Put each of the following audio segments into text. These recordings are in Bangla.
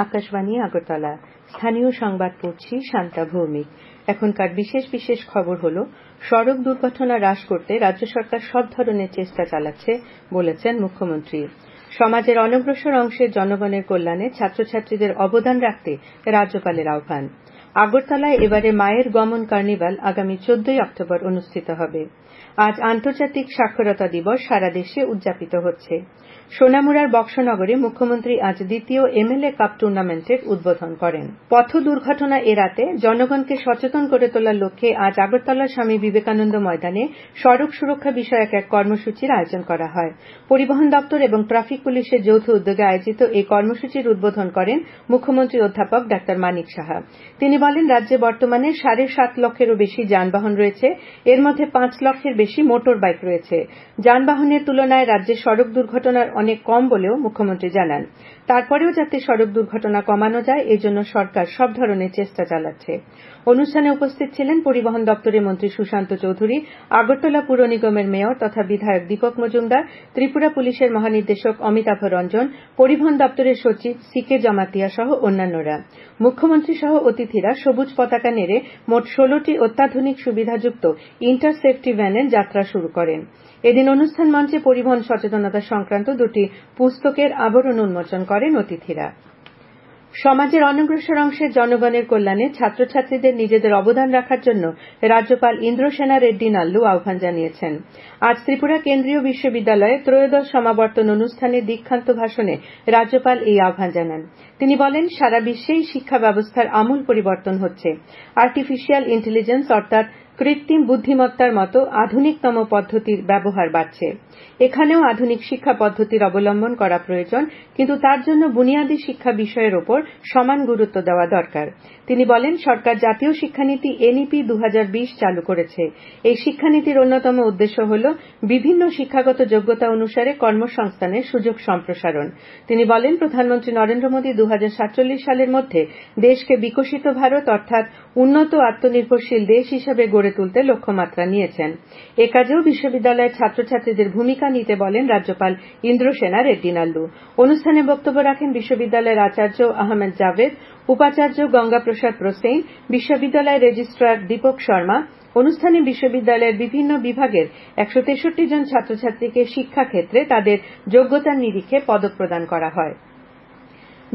আকাশবাণী আগরতলা। স্থানীয় সংবাদ পড়ছি শান্তা ভৌমিক। এখনকার বিশেষ বিশেষ খবর হল, সড়ক দুর্ঘটনা হ্রাস করতে রাজ্য সরকার সব ধরনের চেষ্টা চালাচ্ছে বলেছেন মুখ্যমন্ত্রী। সমাজের অনগ্রসর অংশের জনগণের কল্যাণে ছাত্রছাত্রীদের অবদান রাখতে রাজ্যপালের আহ্বান। আগরতলায় এবারে মায়ের গমন কার্নিভাল আগামী 14 অক্টোবর অনুষ্ঠিত হবে। আজ আন্তর্জাতিক সাক্ষরতা দিবস সারা দেশে উদযাপিত হচ্ছে। সোনামুড়ার বক্সনগরে মুখ্যমন্ত্রী আজ দ্বিতীয় এমএলএ কাপ টুর্নামেন্টের উদ্বোধন করেন। পথ দুর্ঘটনা এড়াতে জনগণকে সচেতন করে তোলার লক্ষ্যে আজ আগরতলার স্বামী বিবেকানন্দ ময়দানে সড়ক সুরক্ষা বিষয়ক এক কর্মসূচির আয়োজন করা হয়। পরিবহন দপ্তর এবং ট্রাফিক পুলিশের যৌথ উদ্যোগে আয়োজিত এই কর্মসূচির উদ্বোধন করেন মুখ্যমন্ত্রী অধ্যাপক ডাক্তার মানিক সাহা। তিনি বলেন, রাজ্যে বর্তমানে 7.5 লক্ষেরও বেশি যানবাহন রয়েছে। এর মধ্যে 5 লক্ষের বেশি মোটর বাইক রয়েছে। যানবাহনের তুলনায় রাজ্যে সড়ক দুর্ঘটনার অনেক কম বলেও মুখ্যমন্ত্রী জানান। তারপরেও যাতে সড়ক দুর্ঘটনা কমানো যায়, এজন্য সরকার সব ধরনের চেষ্টা চালাচ্ছে। অনুষ্ঠানে উপস্থিত ছিলেন পরিবহন দপ্তরের মন্ত্রী সুশান্ত চৌধুরী, আগরতলা পুর নিগমের মেয়র তথা বিধায়ক দীপক মজুমদার, ত্রিপুরা পুলিশের মহানির্দেশক অমিতাভ রঞ্জন, পরিবহন দপ্তরের সচিব সিকে জমাতিয়া সহ অন্যান্যরা। মুখ্যমন্ত্রী সহ অতিথিরা সবুজ পতাকা নেড়ে মোট 16টি অত্যাধুনিক সুবিধাযুক্ত ইন্টারসেপ্টি ভ্যানের যাত্রা শুরু করেন। এদিন অনুষ্ঠান মঞ্চে পরিবহন সচেতনতা সংক্রান্ত 2টি পুস্তকের আবরণ উন্মোচন করেন অতিথিরা। সমাজের অনগ্রসর অংশের জনগণের কল্যাণে ছাত্রছাত্রীদের নিজেদের অবদান রাখার জন্য রাজ্যপাল ইন্দ্রসেনা রেড্ডি নাল্লু আহ্বান জানিয়েছেন। আজ ত্রিপুরা কেন্দ্রীয় বিশ্ববিদ্যালয়ে ত্রয়োদশ সমাবর্তন অনুষ্ঠানে দীক্ষান্ত ভাষণে রাজ্যপাল এই আহ্বান জানান। তিনি বলেন, সারা বিশ্বেই শিক্ষা ব্যবস্থার আমূল পরিবর্তন হচ্ছে। আর্টিফিশিয়াল ইন্টেলিজেন্স অর্থাৎ কৃত্রিম বুদ্ধিমত্তার মতো আধুনিকতম পদ্ধতির ব্যবহার বাড়ছে। এখানেও আধুনিক শিক্ষা পদ্ধতির অবলম্বন করা প্রয়োজন, কিন্তু তার জন্য বুনিয়াদী শিক্ষা বিষয়ের ওপর সমান গুরুত্ব দেওয়া দরকার। তিনি বলেন, সরকার জাতীয় শিক্ষানীতি এনইপি 2020 চালু করেছে। এই শিক্ষানীতির অন্যতম উদ্দেশ্য হল বিভিন্ন শিক্ষাগত যোগ্যতা অনুসারে কর্মসংস্থানের সুযোগ সম্প্রসারণ। তিনি বলেন, প্রধানমন্ত্রী নরেন্দ্র মোদী 2047 সালের মধ্যে দেশকে বিকশিত ভারত অর্থাৎ উন্নত আত্মনির্ভরশীল দেশ হিসেবে গড়ে তুলতে লক্ষ্যমাত্রা নিয়েছেন। এ কাজেও বিশ্ববিদ্যালয়ের ছাত্রছাত্রীদের ভূমিকা নিতে বলেন রাজ্যপাল ইন্দ্রসেনা রেড্ডি নাল্লু। অনুষ্ঠানে বক্তব্য রাখেন বিশ্ববিদ্যালয়ের আচার্য আহমেদ জাভেদ, উপাচার্য গঙ্গাপ্রসাদ প্রসেন, বিশ্ববিদ্যালয়ের রেজিস্ট্রার দীপক শর্মা। অনুষ্ঠানে বিশ্ববিদ্যালয়ের বিভিন্ন বিভাগের 163 জন ছাত্রছাত্রীকে শিক্ষাক্ষেত্রে তাদের যোগ্যতার নিরিখে পদক প্রদান করা হয়।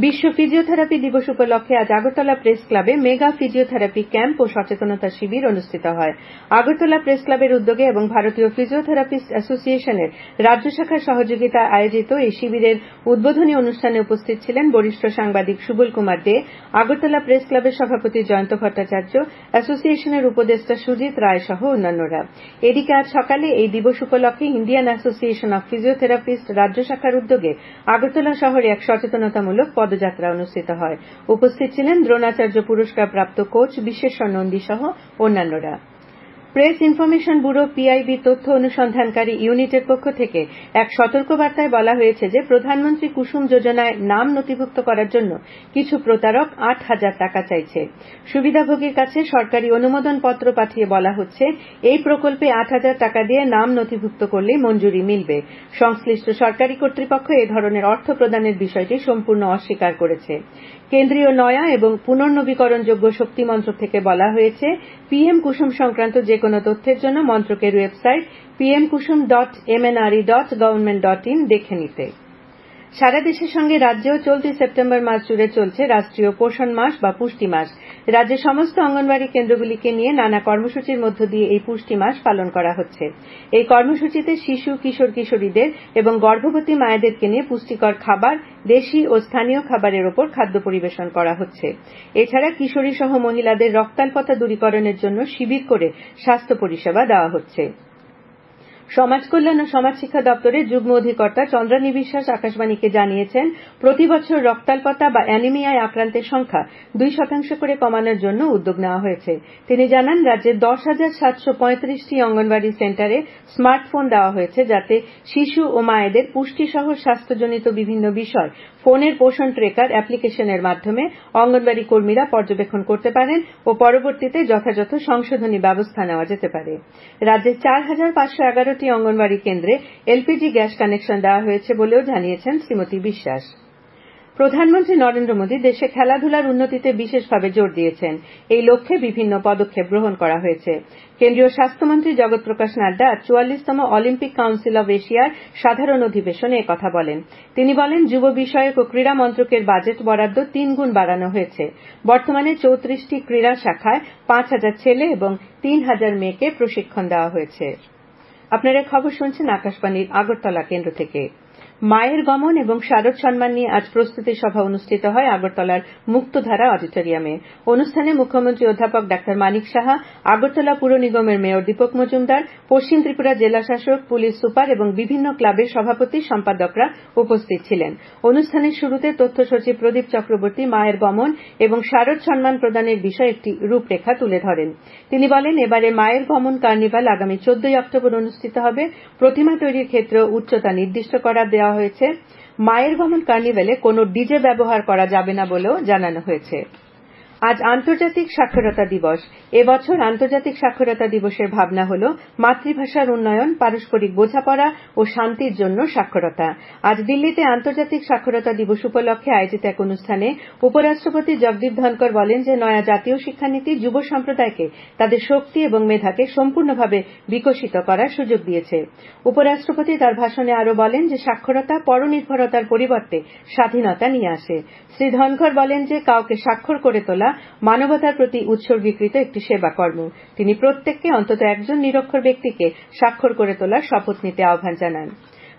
বিশ্ব ফিজিওথেরাপি দিবস উপলক্ষে আজ আগরতলা প্রেস ক্লাবে মেগা ফিজিওথেরাপি ক্যাম্প ও সচেতনতা শিবির অনুষ্ঠিত হয়। আগরতলা প্রেস ক্লাবের উদ্যোগে এবং ভারতীয় ফিজিওথেরাপিস্ট অ্যাসোসিয়েশনের রাজ্য শাখার সহযোগিতায় আয়োজিত এই শিবিরের উদ্বোধনী অনুষ্ঠানে উপস্থিত ছিলেন বরিষ্ঠ সাংবাদিক সুবল কুমার দে, আগরতলা প্রেস ক্লাবের সভাপতি জয়ন্ত ভট্টাচার্য, অ্যাসোসিয়েশনের উপদেষ্টা সুজিত রায় সহ অন্যান্যরা। এদিকে আজ সকালে এই দিবস উপলক্ষে ইন্ডিয়ান অ্যাসোসিয়েশন অব ফিজিওথেরাপিস্ট রাজ্য শাখার উদ্যোগে আগরতলা শহরে এক সচেতনতামূলক পদযাত্রা অনুষ্ঠিত হয়। উপস্থিত ছিলেন দ্রোণাচার্য পুরস্কার প্রাপ্ত কোচ বিশ্বেশ্বর নন্দী সহ অন্যান্যরা। প্রেস ইনফরমেশন ব্যুরো পিআইবি তথ্য অনুসন্ধানকারী ইউনিটের পক্ষ থেকে এক সতর্কবার্তায় বলা হয়েছে যে প্রধানমন্ত্রী কুসুম যোজনায় নাম নথিভুক্ত করার জন্য কিছু প্রতারক 8,000 টাকা চাইছে। সুবিধাভোগীর কাছে সরকারি অনুমোদন পত্র পাঠিয়ে বলা হচ্ছে, এই প্রকল্পে 8,000 টাকা দিয়ে নাম নথিভুক্ত করলেই মঞ্জুরি মিলবে। সংশ্লিষ্ট সরকারি কর্তৃপক্ষ এ ধরনের অর্থ প্রদানের বিষয়টি সম্পূর্ণ অস্বীকার করেছে। কেন্দ্রীয় নয়া এবং পুনর্নবীকরণযোগ্য শক্তি মন্ত্রক থেকে বলা হয়েছে, পিএম কুসুম সংক্রান্ত যে কোনো তথ্যের জন্য মন্ত্রকের ওয়েবসাইট pmkusum.mnre.government.in দেখে নিতে। সারা দেশের সঙ্গে রাজ্যেও চলতি সেপ্টেম্বর মাস জুড়ে চলছে রাষ্ট্রীয় পোষণ মাস বা পুষ্টি মাস। রাজ্যের সমস্ত অঙ্গনওয়াড়ি কেন্দ্রগুলিকে নিয়ে নানা কর্মসূচির মধ্য দিয়ে এই পুষ্টি মাস পালন করা হচ্ছে। এই কর্মসূচিতে শিশু, কিশোর কিশোরীদের এবং গর্ভবতী মায়েদেরকে নিয়ে পুষ্টিকর খাবার, দেশি ও স্থানীয় খাবারের ওপর খাদ্য পরিবেশন করা হচ্ছে। এছাড়া কিশোরী সহ মহিলাদের রক্তাল্পতা দূরীকরণের জন্য শিবির করে স্বাস্থ্য পরিষেবা দেওয়া হচ্ছে। সমাজ কল্যাণ ও সমাজ শিক্ষা দপ্তরের যুগ্ম অধিকর্তা চন্দ্রানী বিশ্বাস আকাশবাণীকে জানিয়েছেন, প্রতি বছর রক্তাল্পতা বা অ্যানিমিয়ায় আক্রান্তের সংখ্যা 2% করে কমানোর জন্য উদ্যোগ নেওয়া হয়েছে। তিনি জানান, রাজ্যের 10,735টি অঙ্গনওয়াড়ি সেন্টারে স্মার্টফোন দেওয়া হয়েছে, যাতে শিশু ও মায়েদের পুষ্টিসহ স্বাস্থ্যজনিত বিভিন্ন বিষয় ফোনের পোষণ ট্রেকার অ্যাপ্লিকেশনের মাধ্যমে অঙ্গনওয়াড়ি কর্মীরা পর্যবেক্ষণ করতে পারেন ও পরবর্তীতে যথাযথ সংশোধনী ব্যবস্থা নেওয়া যেতে পারে। রাজ্যের 4,511টি অঙ্গনওয়াড়ি কেন্দ্রে এলপিজি গ্যাস কানেকশন দেওয়া হয়েছে বলেও জানিয়েছেন শ্রীমতী বিশ্বাস। প্রধানমন্ত্রী নরেন্দ্র মোদী দেশে খেলাধুলার উন্নতিতে বিশেষভাবে জোর দিয়েছেন। এই লক্ষ্যে বিভিন্ন পদক্ষেপ গ্রহণ করা হয়েছে। কেন্দ্রীয় স্বাস্থ্যমন্ত্রী জগৎ প্রকাশ নাড্ডা আজ ৪৪তম অলিম্পিক কাউন্সিল অব এশিয়ার সাধারণ অধিবেশনে একথা বলেন। তিনি বলেন, যুব বিষয়ক ও ক্রীড়া মন্ত্রকের বাজেট বরাদ্দ ৩ গুণ বাড়ানো হয়েছে। বর্তমানে ৩৪টি ক্রীড়া শাখায় ৫,০০০ ছেলে এবং ৩,০০০ মেয়েকে প্রশিক্ষণ দেওয়া হয়েছে। আপনারা খবর শুনছেন আকাশবাণীর আগরতলা কেন্দ্র থেকে। মায়ের গমন এবং শারদ সম্মান নিয়ে আজ প্রস্তুতি সভা অনুষ্ঠিত হয় আগরতলার মুক্তধারা অডিটোরিয়ামে। অনুষ্ঠানে মুখ্যমন্ত্রী অধ্যাপক ডাক্তার মানিক সাহা, আগরতলা পুর নিগমের মেয়র দীপক মজুমদার, পশ্চিম ত্রিপুরা জেলা শাসক, পুলিশ সুপার এবং বিভিন্ন ক্লাবের সভাপতি সম্পাদকরা উপস্থিত ছিলেন। অনুষ্ঠানের শুরুতে তথ্য সচিব প্রদীপ চক্রবর্তী মায়ের গমন এবং শারদ সম্মান প্রদানের বিষয়ে একটি রূপরেখা তুলে ধরেন। তিনি বলেন, এবারে মায়ের গমন কার্নিভাল আগামী ১৪ই অক্টোবর অনুষ্ঠিত হবে। প্রতিমা তৈরির ক্ষেত্রে উচ্চতা নির্দিষ্ট করা দেওয়া হয়েছে। মায়ের গমন কার্নিভ্যালে কোনো ডিজে ব্যবহার করা যাবে না বলেও জানানো হয়েছে। আজ আন্তর্জাতিক সাক্ষরতা দিবস। এবছর আন্তর্জাতিক সাক্ষরতা দিবসের ভাবনা হল মাতৃভাষার উন্নয়ন, পারস্পরিক বোঝাপড়া ও শান্তির জন্য সাক্ষরতা। আজ দিল্লিতে আন্তর্জাতিক সাক্ষরতা দিবস উপলক্ষে আয়োজিত এক অনুষ্ঠানে উপরাষ্ট্রপতি জগদীপ ধনকর বলেন যে নয়া জাতীয় শিক্ষানীতি যুব সম্প্রদায়কে তাদের শক্তি এবং মেধাকে সম্পূর্ণভাবে বিকশিত করার সুযোগ দিয়েছে। উপরাষ্ট্রপতি তার ভাষণে আরও বলেন যে সাক্ষরতা পরনির্ভরতার পরিবর্তে স্বাধীনতা নিয়ে আসে। শ্রী ধনকর বলেন যে কাউকে স্বাক্ষর করে তোলা মানবতার প্রতি উৎসর্গীকৃত একটি সেবা কর্ম। তিনি প্রত্যেককে অন্তত একজন নিরক্ষর ব্যক্তিকে স্বাক্ষর করে তোলার শপথ নিতে আহ্বান জানান।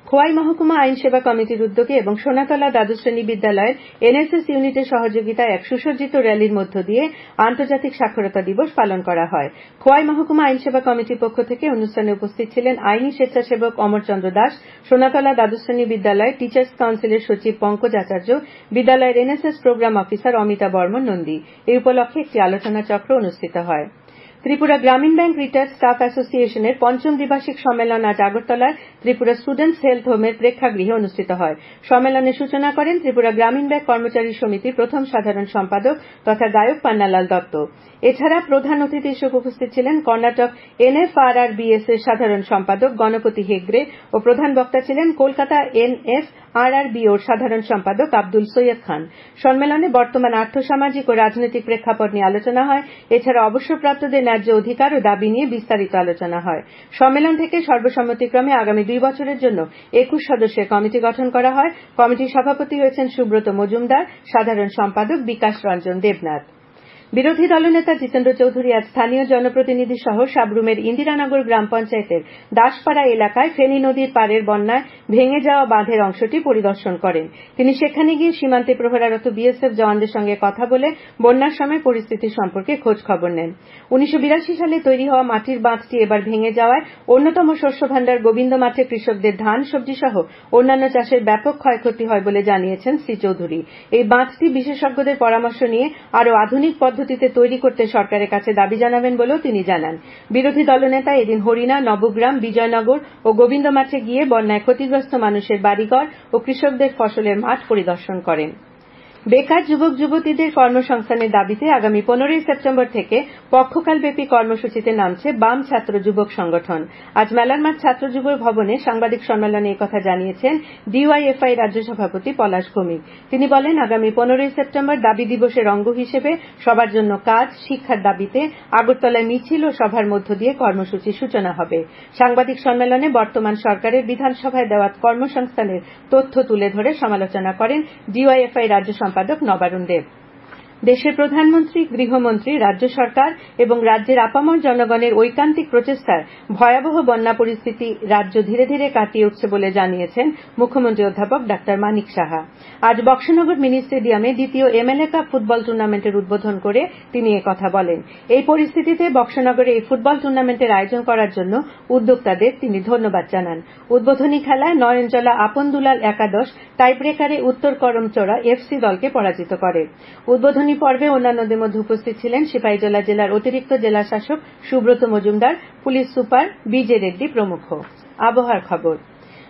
খোয়াই মহকুমা আইন সেবা কমিটির উদ্যোগে এবং সোনাতলা দ্বাদশ শ্রেণী বিদ্যালয়ের এনএসএস ইউনিটের সহযোগিতায় এক সুসজ্জিত র্যালির মধ্য দিয়ে আন্তর্জাতিক সাক্ষরতা দিবস পালন করা হয়। খোয়াই মহকুমা আইন সেবা কমিটির পক্ষ থেকে অনুষ্ঠানে উপস্থিত ছিলেন আইনি স্বেচ্ছাসেবক অমরচন্দ্র দাস, সোনাতলা দ্বাদশ শ্রেণী বিদ্যালয় টিচার্স কাউন্সিলের সচিব পঙ্কজ আচার্য, বিদ্যালয়ের NSS programme officer Amita Barman Nandi. এই উপলক্ষে একটি আলোচনা চক্র অনুষ্ঠিত হয়। ত্রিপুরা গ্রামীণ ব্যাংক রিটায়ার্ড স্টাফ অ্যাসোসিয়েশনের ৫ম দ্বিবার্ষিক সম্মেলন আজ আগরতলার ত্রিপুরা স্টুডেন্টস হেলথ হোমের প্রেক্ষাগৃহে অনুষ্ঠিত হয়। সম্মেলনের সূচনা করেন ত্রিপুরা গ্রামীণ ব্যাংক কর্মচারী সমিতির প্রথম সাধারণ সম্পাদক তথা গায়ক পান্নালাল দত্ত। এছাড়া প্রধান অতিথি হিসেবে উপস্থিত ছিলেন কর্ণাটক এনএফআরআরবিএস এর সাধারণ সম্পাদক গণপতি হেগড়ে ও প্রধান বক্তা ছিলেন কলকাতা এনএফআরআরবিওর সাধারণ সম্পাদক আব্দুল সৈয়দ খান। সম্মেলনে বর্তমান আর্থসামাজিক ও রাজনৈতিক প্রেক্ষাপট নিয়ে আলোচনা হয়। এছাড়া অবসরপ্রাপ্তদের ন্যায্য অধিকার ও দাবি নিয়ে বিস্তারিত আলোচনা হয়। সম্মেলন থেকে সর্বসম্মতিক্রমে আগামী ২ বছরের জন্য ২১ সদস্যের কমিটি গঠন করা হয়। কমিটির সভাপতি হয়েছেন সুব্রত মজুমদার, সাধারণ সম্পাদক বিকাশ রঞ্জন দেবনাথ। বিরোধী দলনেতা জিতেন্দ্র চৌধুরী আজ স্থানীয় জনপ্রতিনিধি সহ সাবরুমের ইন্দিরানগর গ্রাম পঞ্চায়েতের দাসপাড়া এলাকায় ফেনী নদীর পাড়ের বন্যায় ভেঙে যাওয়া বাঁধের অংশটি পরিদর্শন করেন। তিনি সেখানে গিয়ে সীমান্তে প্রহরারত বিএসএফ জওয়ানদের সঙ্গে কথা বলে বন্যার সময় পরিস্থিতি সম্পর্কে খোঁজ খবর নেন। ১৯৮২ সালে তৈরি হওয়া মাটির বাঁধটি এবার ভেঙে যাওয়ায় অন্যতম শস্য ভাণ্ডার গোবিন্দ মাঠে কৃষকদের ধান, সবজি সহ অন্যান্য চাষের ব্যাপক ক্ষয়ক্ষতি হয় বলে জানিয়েছেন শ্রী চৌধুরী। এই বাঁধটি বিশেষজ্ঞদের পরামর্শ নিয়ে আরও আধুনিক পদ্ধতিতে তৈরি করতে সরকারের কাছে দাবি জানাবেন বলেও তিনি জানান। বিরোধী দলনেতা এদিন হরিণা, নবগ্রাম, বিজয়নগর ও গোবিন্দ মাঠে গিয়ে বন্যায় ক্ষতিগ্রস্ত মানুষের বাড়িঘর ও কৃষকদের ফসলের মাঠ পরিদর্শন করেন। বেকার যুবক যুবতীদের কর্মসংস্থানের দাবিতে আগামী 15ই সেপ্টেম্বর থেকে পক্ষকালব্যাপী কর্মসূচিতে নামছে বাম ছাত্র যুবক সংগঠন। আজ মেলার মাঠ ছাত্র যুব ভবনে সাংবাদিক সম্মেলনে একথা জানিয়েছেন ডিওয়াইএফআই রাজ্য সভাপতি পলাশ ভৌমিক। তিনি বলেন, আগামী 15ই সেপ্টেম্বর দাবি দিবসের অঙ্গ হিসেবে সবার জন্য কাজ, শিক্ষার দাবিতে আগরতলায় মিছিল ও সভার মধ্য দিয়ে কর্মসূচির সূচনা হবে। সাংবাদিক সম্মেলনে বর্তমান সরকারের বিধানসভায় দেওয়া কর্মসংস্থানের তথ্য তুলে ধরে সমালোচনা করেন ডিওয়াইএফআই রাজ্য সম্পাদক নবারুণ দেব। দেশের প্রধানমন্ত্রী, গৃহমন্ত্রী, রাজ্য সরকার এবং রাজ্যের আপামর জনগণের ঐকান্তিক প্রচেষ্টায় ভয়াবহ বন্যা পরিস্থিতি রাজ্য ধীরে ধীরে কাটিয়ে উঠছে বলে জানিয়েছেন মুখ্যমন্ত্রী অধ্যাপক ডাক্তার মানিক সাহা। আজ বক্সনগর মিনি স্টেডিয়ামে দ্বিতীয় এমএলএ কাপ ফুটবল টুর্নামেন্টের উদ্বোধন করে তিনি একথা বলেন। এই পরিস্থিতিতে বক্সনগরে এই ফুটবল টুর্নামেন্টের আয়োজন করার জন্য উদ্যোক্তাদের তিনি ধন্যবাদ জানান। উদ্বোধনী খেলায় নয়নজলা আপন দুলাল একাদশ টাইব্রেকারে উত্তর করমচড়া এফসি দলকে পরাজিত করে। উদ্বোধনী পর্বে অন্যান্যদের মধ্যে উপস্থিত ছিলেন সিপাহীজলা জেলার অতিরিক্ত জেলা শাসক সুব্রত মজুমদার, পুলিশ সুপার বিজে রেড্ডি প্রমুখ। আবহাওয়ার খবর।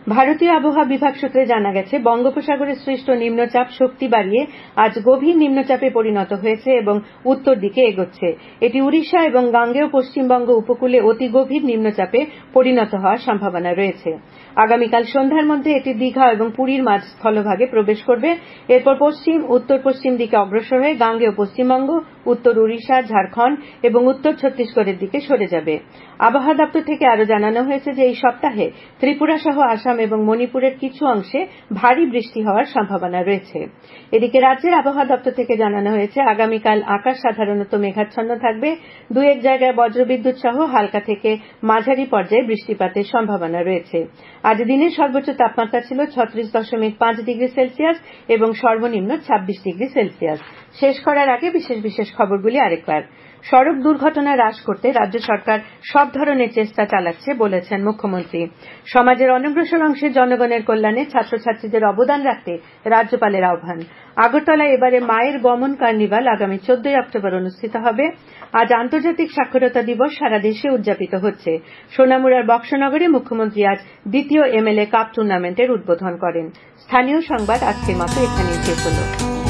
ভারতীয় আবহাওয়া বিভাগ সূত্রে জানা গেছে, বঙ্গোপসাগরে সৃষ্ট নিম্নচাপ শক্তি বাড়িয়ে আজ গভীর নিম্নচাপে পরিণত হয়েছে এবং উত্তর দিকে এগোচ্ছে। এটি উড়িষ্যা এবং গাঙ্গেয় পশ্চিমবঙ্গ উপকূলে অতি গভীর নিম্নচাপে পরিণত হওয়ার সম্ভাবনা রয়েছে। আগামীকাল সন্ধ্যার মধ্যে এটি দীঘা এবং পুরীর মাঝ স্থলভাগে প্রবেশ করবে। এরপর পশ্চিম উত্তর পশ্চিম দিকে অগ্রসর হয়ে গাঙ্গেয় পশ্চিমবঙ্গ, উত্তর উড়িষ্যা, ঝাড়খণ্ড এবং উত্তর ছত্তিশগড়ের দিকে সরে যাবে। আবহাওয়া দপ্তর থেকে আরও জানানো হয়েছে যে এই সপ্তাহে ত্রিপুরা সহ আসাম এবং মণিপুরের কিছু অংশে ভারী বৃষ্টি হওয়ার সম্ভাবনা রয়েছে। এদিকে রাজ্যের আবহাওয়া দপ্তর থেকে জানানো হয়েছে, আগামীকাল আকাশ সাধারণত মেঘাচ্ছন্ন থাকবে। দু এক জায়গায় বজ্রবিদ্যুৎ সহ হালকা থেকে মাঝারি পর্যায়ে বৃষ্টিপাতের সম্ভাবনা রয়েছে। আজ দিনের সর্বোচ্চ তাপমাত্রা ছিল 36.5 ডিগ্রি সেলসিয়াস এবং সর্বনিম্ন 26 ডিগ্রি সেলসিয়াস। শেষ করার আগে বিশেষ খবরগুলি আরেকবার। সড়ক দুর্ঘটনা হ্রাস করতে রাজ্য সরকার সব ধরনের চেষ্টা চালাচ্ছে বলেছেন মুখ্যমন্ত্রী। সমাজের অনগ্রসর অংশের জনগণের কল্যাণে ছাত্রছাত্রীদের অবদান রাখতে রাজ্যপালের আহ্বান। আগরতলায় এবারে মায়ের গমন কার্নিভাল আগামী 14 অক্টোবর অনুষ্ঠিত হবে। আজ আন্তর্জাতিক সাক্ষরতা দিবস সারা দেশে উদযাপিত হচ্ছে। সোনামুড়ার বক্সনগরে মুখ্যমন্ত্রী আজ দ্বিতীয় এমএলএ কাপ টুর্নামেন্টের উদ্বোধন করেন। স্থানীয় সংবাদ আজকের মতো এখানেই শেষ হলো।